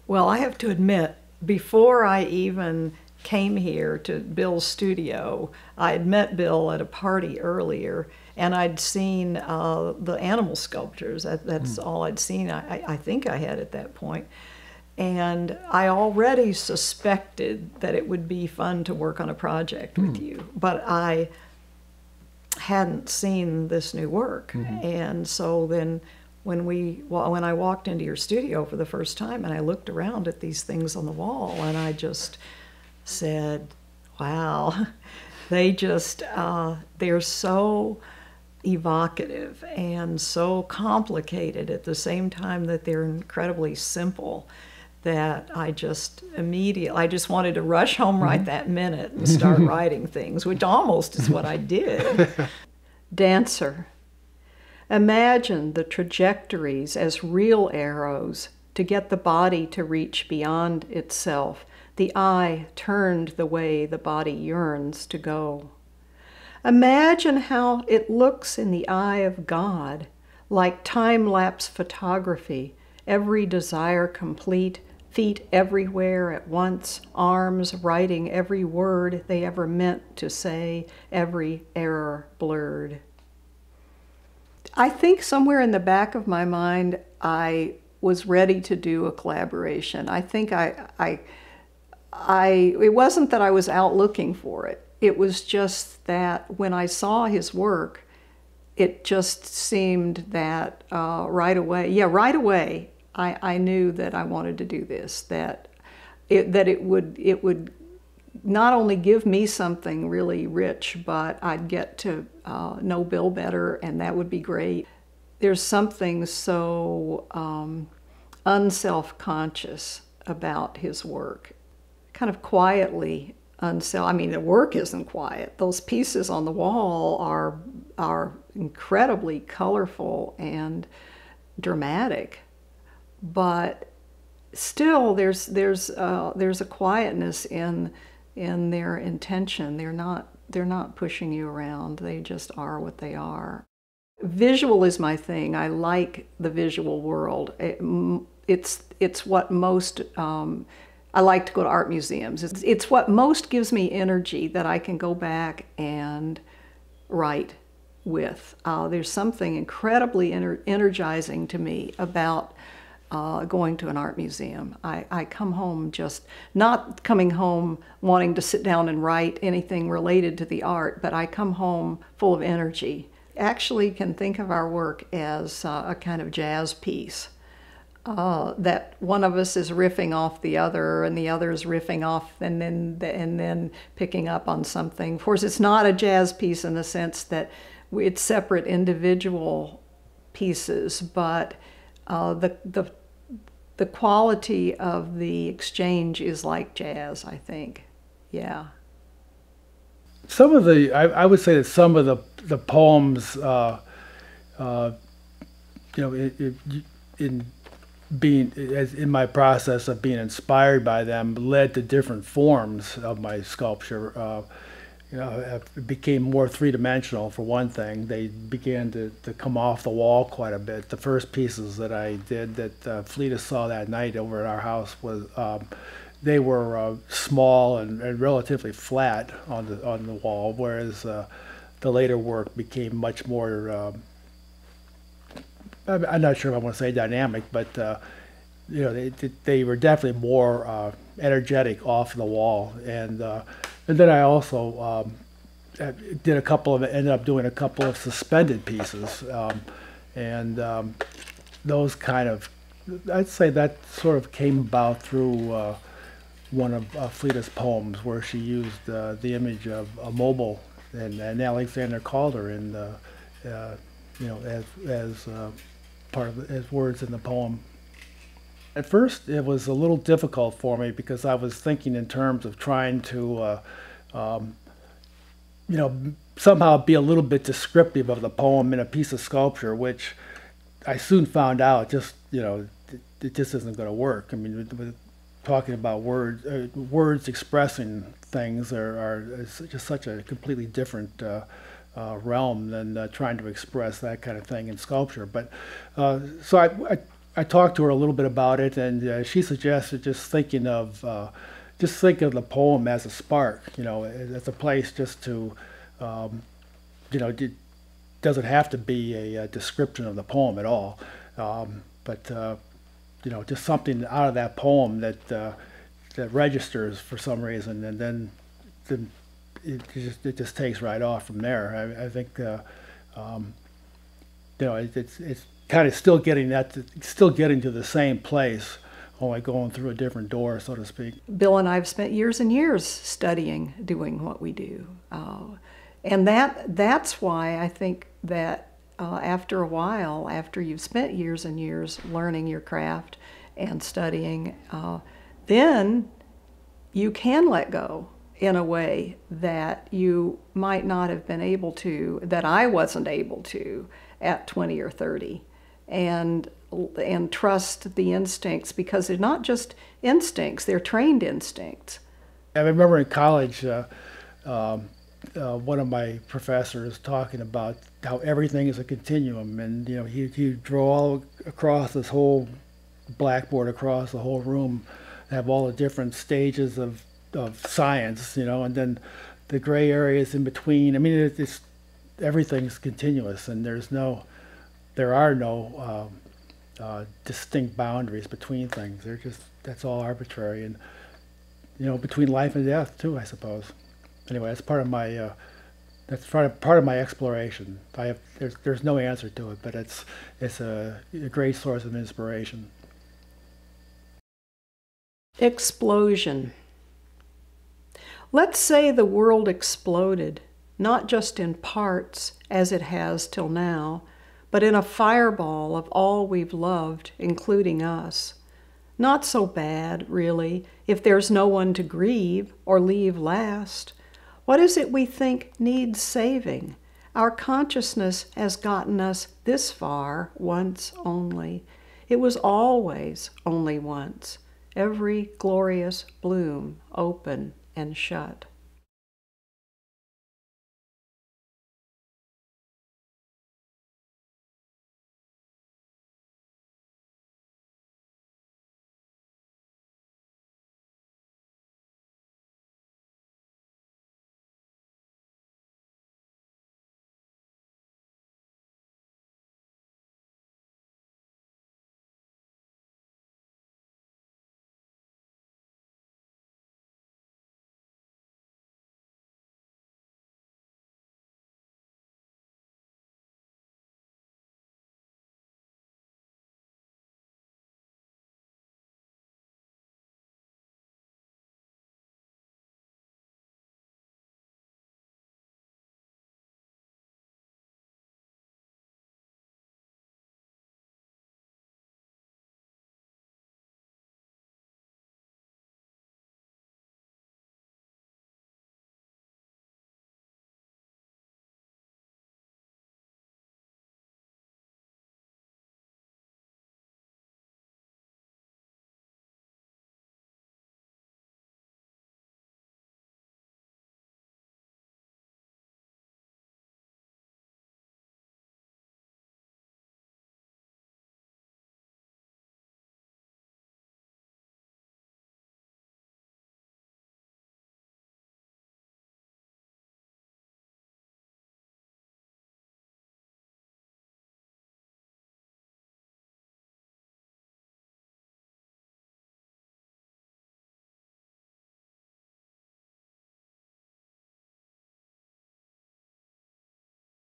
Well, I have to admit, before I even came here to Bill's studio, I had met Bill at a party earlier, and I'd seen the animal sculptures. That's all I'd seen. I think I had at that point. And I already suspected that it would be fun to work on a project with you, but I hadn't seen this new work. And so then when I walked into your studio for the first time and I looked around at these things on the wall, and I just said, wow, they're so evocative and so complicated at the same time that they're incredibly simple, that I just wanted to rush home right that minute and start writing things, which almost is what I did. Dancer. Imagine the trajectories as real arrows to get the body to reach beyond itself, the eye turned the way the body yearns to go. Imagine how it looks in the eye of God, like time-lapse photography, every desire complete, feet everywhere at once, arms writing every word they ever meant to say, every error blurred. I think somewhere in the back of my mind, I was ready to do a collaboration. I think it wasn't that I was out looking for it. It was just that when I saw his work, it just seemed that right away, I knew that I wanted to do this, that it would not only give me something really rich, but I'd get to know Bill better, and that would be great. There's something so unself-conscious about his work, kind of quietly I mean, the work isn't quiet. Those pieces on the wall are incredibly colorful and dramatic, but still there's a quietness in their intention. They're not pushing you around. They just are what they are. Visual is my thing. I like the visual world. It's what most. I like to go to art museums. It's what most gives me energy that I can go back and write with. There's something incredibly energizing to me about going to an art museum. I come home not coming home wanting to sit down and write anything related to the art, but I come home full of energy. Actually can think of our work as a kind of jazz piece. That one of us is riffing off the other, and the other is riffing off, and then picking up on something. Of course, it's not a jazz piece in the sense that it's separate individual pieces, but the quality of the exchange is like jazz, I think. Yeah. Some of I would say that some of the poems, in my process of being inspired by them, led to different forms of my sculpture. It became more three-dimensional, for one thing. They began to come off the wall quite a bit. The first pieces that I did that Fleda saw that night over at our house was they were small and relatively flat on the wall, whereas the later work became much more. I'm not sure if I want to say dynamic, but they were definitely more energetic off the wall, and then I also ended up doing a couple of suspended pieces, and those kind of, I'd say that sort of came about through one of Fleda's poems, where she used the image of a mobile, and Alexander Calder in as part of as words in the poem. At first, it was a little difficult for me because I was thinking in terms of trying to, somehow be a little bit descriptive of the poem in a piece of sculpture, which I soon found out it just isn't going to work. I mean, with talking about words expressing things are just such a completely different realm than trying to express that kind of thing in sculpture. But so I talked to her a little bit about it, and she suggested just think of the poem as a spark, as a place just to, it doesn't have to be a description of the poem at all, but just something out of that poem that registers for some reason, and then it just takes right off from there. I think it's kind of still getting to the same place, only going through a different door, so to speak. Bill and I have spent years and years studying, doing what we do, and that's why I think that after a while, after you've spent years and years learning your craft and studying, then you can let go in a way that you might not have been able to, that I wasn't able to at 20 or 30, and trust the instincts, because they're not just instincts, they're trained instincts. I remember in college, one of my professors talking about how everything is a continuum, and he'd draw all across this whole blackboard, across the whole room, have all the different stages of science, and then the gray areas in between. I mean, everything's continuous, and there are no distinct boundaries between things. That's all arbitrary, and between life and death too, I suppose. Anyway, that's part of my part of my exploration. There's no answer to it, but it's a great source of inspiration. Explosion. Let's say the world exploded, not just in parts, as it has till now, but in a fireball of all we've loved, including us. Not so bad, really, if there's no one to grieve or leave last. What is it we think needs saving? Our consciousness has gotten us this far once only. It was always only once. Every glorious bloom open and shut.